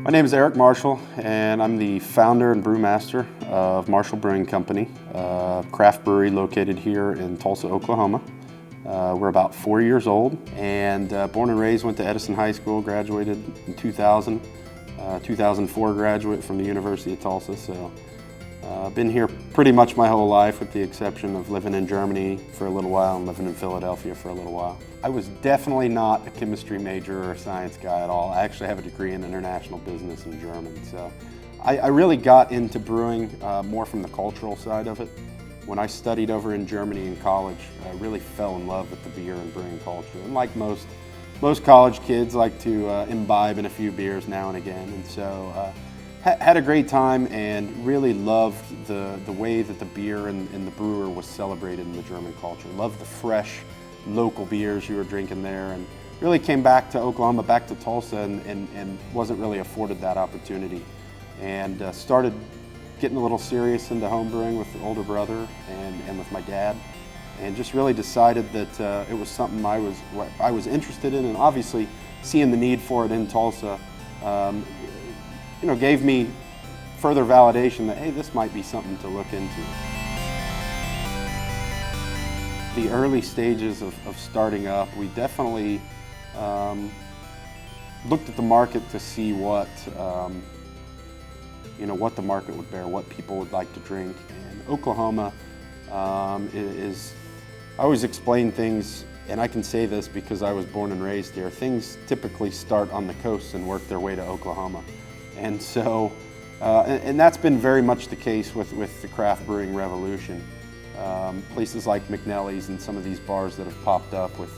My name is Eric Marshall, and I'm the founder and brewmaster of Marshall Brewing Company, a craft brewery located here in Tulsa, Oklahoma. We're about 4 years old, and born and raised, went to Edison High School, graduated in 2000, 2004 graduate from the University of Tulsa. So I've been here pretty much my whole life, with the exception of living in Germany for a little while and living in Philadelphia for a little while. I was definitely not a chemistry major or a science guy at all. I actually have a degree in international business and German. So I really got into brewing more from the cultural side of it. When I studied over in Germany in college, I really fell in love with the beer and brewing culture. And like most college kids, like to imbibe in a few beers now and again. And so had a great time and really loved the way that the beer and the brewer was celebrated in the German culture. Loved the fresh local beers you were drinking there, and really came back to Oklahoma, back to Tulsa, and wasn't really afforded that opportunity. And started getting a little serious into home brewing with the older brother and with my dad, and just really decided that it was something I was interested in, and obviously seeing the need for it in Tulsa gave me further validation that, hey, this might be something to look into. The early stages of starting up, we definitely looked at the market to see what the market would bear, what people would like to drink. And Oklahoma is, I always explain things, and I can say this because I was born and raised here, things typically start on the coast and work their way to Oklahoma. And so, and that's been very much the case with the craft brewing revolution. Places like McNelly's and some of these bars that have popped up with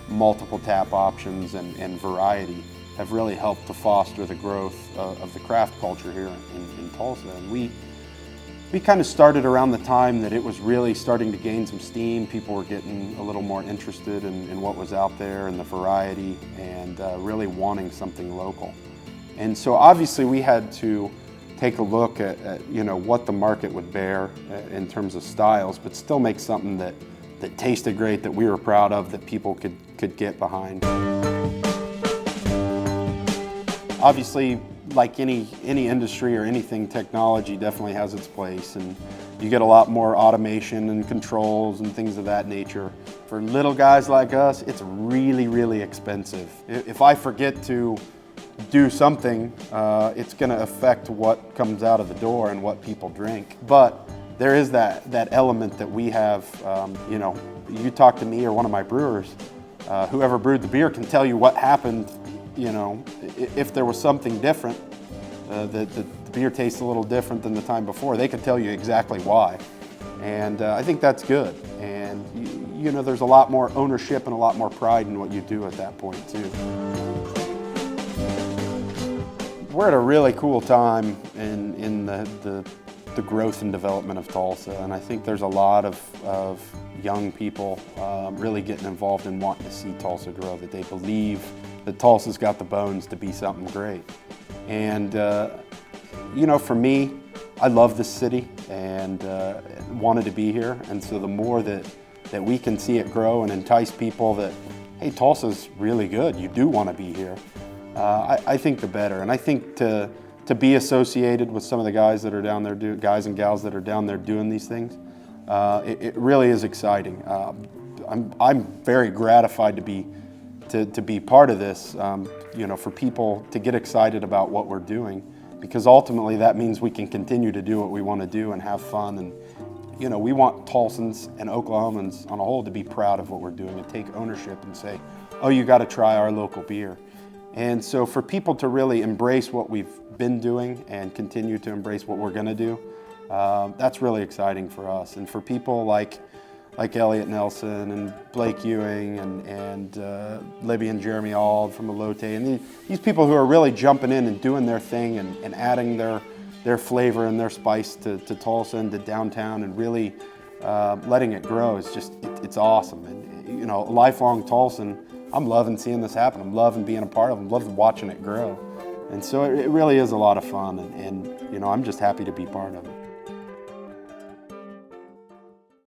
multiple tap options and variety have really helped to foster the growth of the craft culture here in Tulsa. And we kind of started around the time that it was really starting to gain some steam. People were getting a little more interested in what was out there and the variety, and really wanting something local. And so obviously we had to take a look at what the market would bear in terms of styles, but still make something that tasted great, that we were proud of, that people could get behind. Obviously, like any industry or anything, technology definitely has its place, and you get a lot more automation and controls and things of that nature. For little guys like us, it's really, really expensive. If I forget to do something, it's going to affect what comes out of the door and what people drink. But there is that element that we have. You talk to me or one of my brewers, whoever brewed the beer can tell you what happened. If there was something different, the beer tastes a little different than the time before, they could tell you exactly why. And I think that's good. And there's a lot more ownership and a lot more pride in what you do at that point too. We're at a really cool time in the growth and development of Tulsa, and I think there's a lot of young people really getting involved and wanting to see Tulsa grow, that they believe that Tulsa's got the bones to be something great. And for me, I love this city and wanted to be here, and so the more that we can see it grow and entice people that, hey, Tulsa's really good, you do want to be here, I think the better. And I think to be associated with some of the guys that are down there, guys and gals that are down there doing these things, it really is exciting. I'm very gratified to be part of this. For people to get excited about what we're doing, because ultimately that means we can continue to do what we want to do and have fun. And we want Tulsans and Oklahomans on a whole to be proud of what we're doing and take ownership and say, oh, you got to try our local beer. And so for people to really embrace what we've been doing and continue to embrace what we're going to do, that's really exciting for us. And for people like Elliot Nelson and Blake Ewing and Libby and Jeremy Auld from Elote, and these people who are really jumping in and doing their thing and adding their flavor and their spice to Tulsa and to downtown, and really letting it grow is just, it's awesome. And a lifelong Tulsan, I'm loving seeing this happen. I'm loving being a part of it. I'm loving watching it grow. And so it really is a lot of fun, and I'm just happy to be part of it.